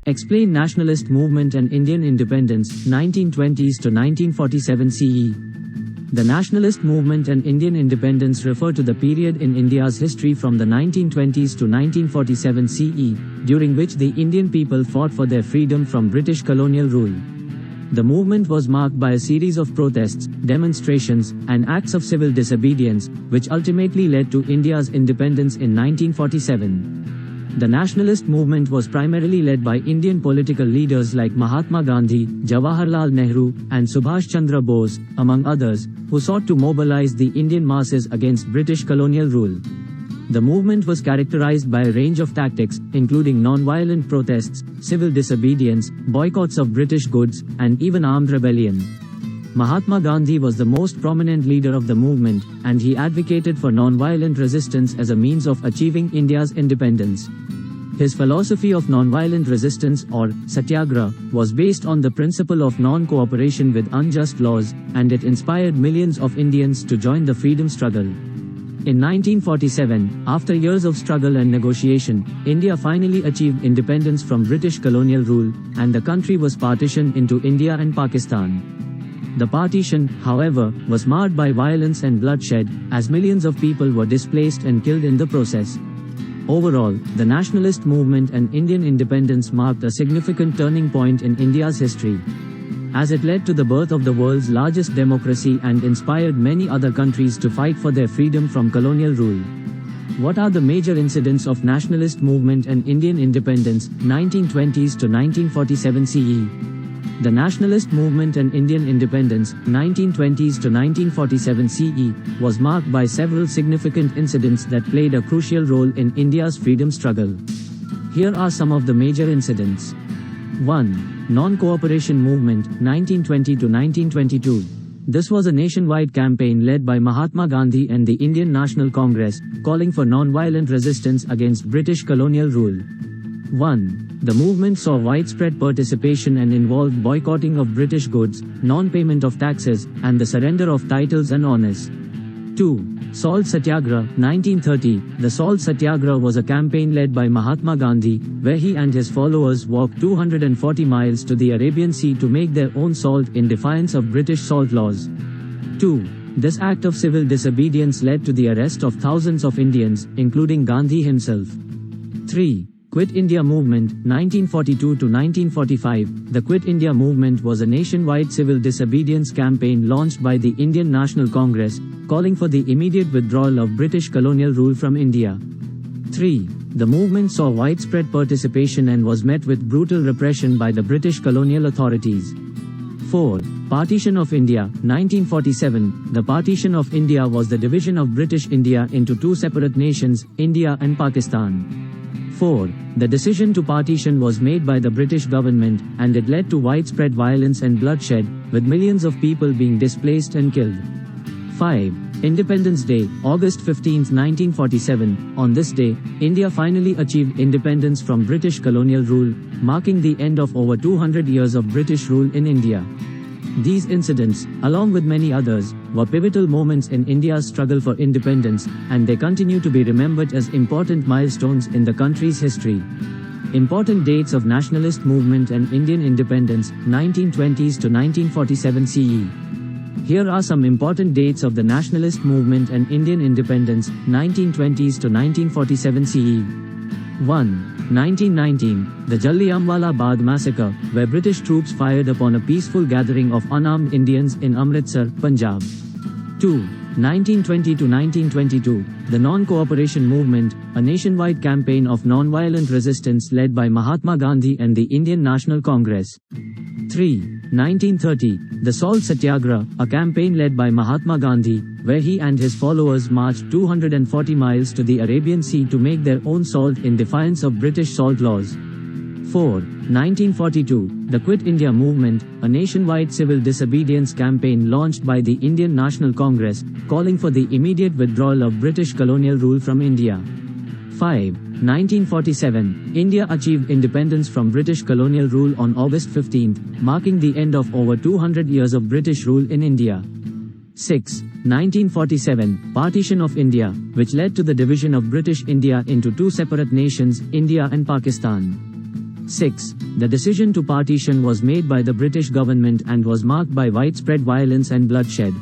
Explain nationalist movement and Indian independence, 1920s to 1947 CE. The nationalist movement and Indian independence refer to the period in India's history from the 1920s to 1947 CE, during which the Indian people fought for their freedom from British colonial rule. The movement was marked by a series of protests, demonstrations, and acts of civil disobedience, which ultimately led to India's independence in 1947. The nationalist movement was primarily led by Indian political leaders like Mahatma Gandhi, Jawaharlal Nehru, and Subhash Chandra Bose, among others, who sought to mobilize the Indian masses against British colonial rule. The movement was characterized by a range of tactics, including non-violent protests, civil disobedience, boycotts of British goods, and even armed rebellion. Mahatma Gandhi was the most prominent leader of the movement, and he advocated for non-violent resistance as a means of achieving India's independence. His philosophy of non-violent resistance, or Satyagraha, was based on the principle of non-cooperation with unjust laws, and it inspired millions of Indians to join the freedom struggle. In 1947, after years of struggle and negotiation, India finally achieved independence from British colonial rule, and the country was partitioned into India and Pakistan. The partition, however, was marred by violence and bloodshed, as millions of people were displaced and killed in the process. Overall, the nationalist movement and Indian independence marked a significant turning point in India's history, as it led to the birth of the world's largest democracy and inspired many other countries to fight for their freedom from colonial rule. What are the major incidents of nationalist movement and Indian independence, 1920s to 1947 CE? The nationalist movement and Indian independence, 1920s to 1947 CE, was marked by several significant incidents that played a crucial role in India's freedom struggle. Here are some of the major incidents. 1. Non-cooperation movement, 1920 to 1922. This was a nationwide campaign led by Mahatma Gandhi and the Indian National Congress, calling for non-violent resistance against British colonial rule. 1. The movement saw widespread participation and involved boycotting of British goods, non-payment of taxes, and the surrender of titles and honors. 2. Salt Satyagraha, 1930. The Salt Satyagraha was a campaign led by Mahatma Gandhi, where he and his followers walked 240 miles to the Arabian Sea to make their own salt in defiance of British salt laws. 2. This act of civil disobedience led to the arrest of thousands of Indians, including Gandhi himself. 3. Quit India Movement, 1942 to 1945. The Quit India Movement was a nationwide civil disobedience campaign launched by the Indian National Congress, calling for the immediate withdrawal of British colonial rule from India. 3. The movement saw widespread participation and was met with brutal repression by the British colonial authorities. 4. Partition of India, 1947. The partition of India was the division of British India into two separate nations, India and Pakistan. 4. The decision to partition was made by the British government, and it led to widespread violence and bloodshed, with millions of people being displaced and killed. 5. Independence Day, August 15, 1947. On this day, India finally achieved independence from British colonial rule, marking the end of over 200 years of British rule in India. These incidents, along with many others, were pivotal moments in India's struggle for independence, and they continue to be remembered as important milestones in the country's history. Important dates of nationalist movement and Indian independence, 1920s to 1947 CE. Here are some important dates of the nationalist movement and Indian independence, 1920s to 1947 CE. 1. 1919, the Jallianwala Bagh Massacre, where British troops fired upon a peaceful gathering of unarmed Indians in Amritsar, Punjab. 2. 1920 to 1922, the Non-Cooperation Movement, a nationwide campaign of non-violent resistance led by Mahatma Gandhi and the Indian National Congress. 3. 1930, the Salt Satyagraha, a campaign led by Mahatma Gandhi, where he and his followers marched 240 miles to the Arabian Sea to make their own salt in defiance of British salt laws. 4. 1942, the Quit India Movement, a nationwide civil disobedience campaign launched by the Indian National Congress, calling for the immediate withdrawal of British colonial rule from India. 5. 1947, India achieved independence from British colonial rule on August 15, marking the end of over 200 years of British rule in India. 6. 1947, Partition of India, which led to the division of British India into two separate nations, India and Pakistan. 6. The decision to partition was made by the British government and was marked by widespread violence and bloodshed.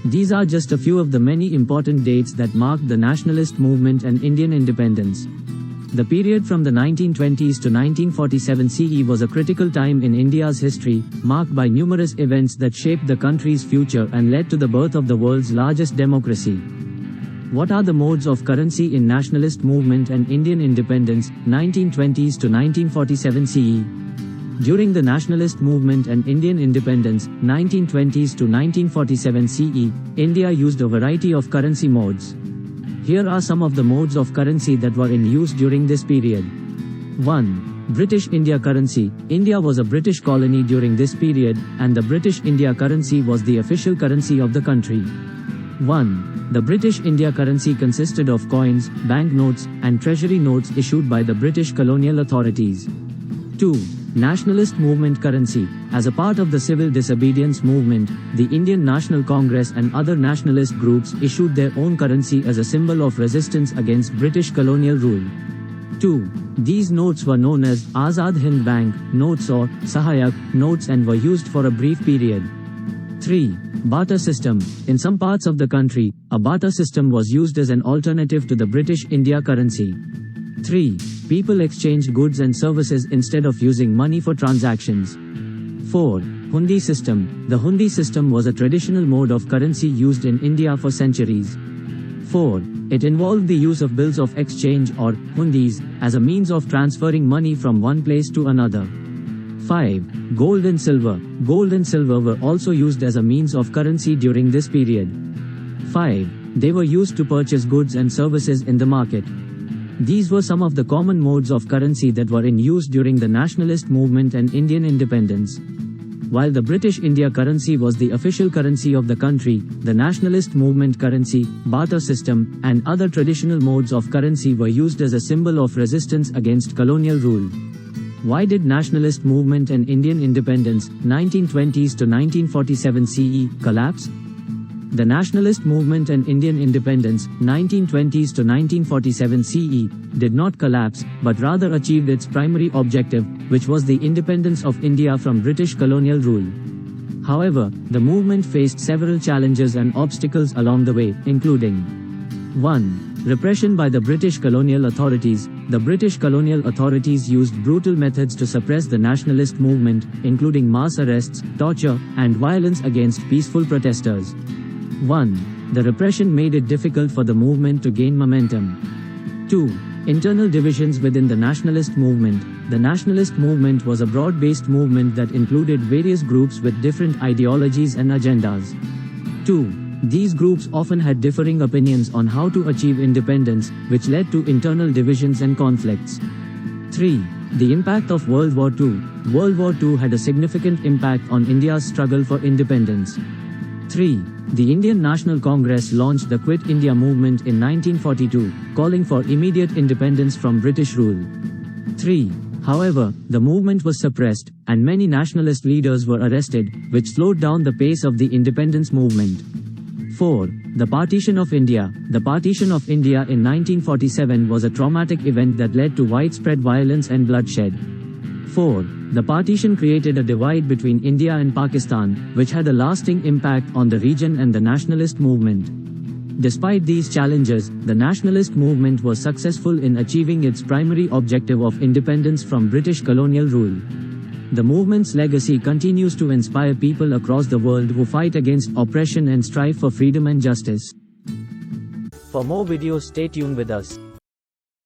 These are just a few of the many important dates that marked the nationalist movement and Indian independence. The period from the 1920s to 1947 CE was a critical time in India's history, marked by numerous events that shaped the country's future and led to the birth of the world's largest democracy. What are the modes of currency in nationalist movement and Indian independence, 1920s to 1947 CE? During the nationalist movement and Indian independence, 1920s to 1947 CE, India used a variety of currency modes. Here are some of the modes of currency that were in use during this period. 1. British India currency. India was a British colony during this period, and the British India currency was the official currency of the country. 1. The British India currency consisted of coins, banknotes, and treasury notes issued by the British colonial authorities. 2. Nationalist movement currency. As a part of the civil disobedience movement, the Indian National Congress and other nationalist groups issued their own currency as a symbol of resistance against British colonial rule. 2. These notes were known as Azad Hind Bank notes or Sahayak notes and were used for a brief period. 3. Barter system. In some parts of the country, a barter system was used as an alternative to the British India currency. 3. People exchanged goods and services instead of using money for transactions. 4. Hundi system. The Hundi system was a traditional mode of currency used in India for centuries. 4. It involved the use of bills of exchange or hundis as a means of transferring money from one place to another. 5. Gold and silver. Gold and silver were also used as a means of currency during this period. 5. They were used to purchase goods and services in the market. These were some of the common modes of currency that were in use during the nationalist movement and Indian independence. While the British India currency was the official currency of the country, the nationalist movement currency, barter system, and other traditional modes of currency were used as a symbol of resistance against colonial rule. Why did nationalist movement and Indian independence, 1920s to 1947 CE, collapse? The nationalist movement and Indian independence, 1920s to 1947 CE, did not collapse, but rather achieved its primary objective, which was the independence of India from British colonial rule. However, the movement faced several challenges and obstacles along the way, including 1. Repression by the British colonial authorities. The British colonial authorities used brutal methods to suppress the nationalist movement, including mass arrests, torture, and violence against peaceful protesters. 1. The repression made it difficult for the movement to gain momentum. 2. Internal divisions within the nationalist movement. The nationalist movement was a broad-based movement that included various groups with different ideologies and agendas. 2. These groups often had differing opinions on how to achieve independence, which led to internal divisions and conflicts. 3. The impact of World War II. World War II had a significant impact on India's struggle for independence. 3. The Indian National Congress launched the Quit India movement in 1942, calling for immediate independence from British rule. 3. However, the movement was suppressed, and many nationalist leaders were arrested, which slowed down the pace of the independence movement. 4. The partition of India. The partition of India in 1947 was a traumatic event that led to widespread violence and bloodshed. 4. The partition created a divide between India and Pakistan, which had a lasting impact on the region and the nationalist movement. Despite these challenges, the nationalist movement was successful in achieving its primary objective of independence from British colonial rule. The movement's legacy continues to inspire people across the world who fight against oppression and strive for freedom and justice. For more videos, stay tuned with us.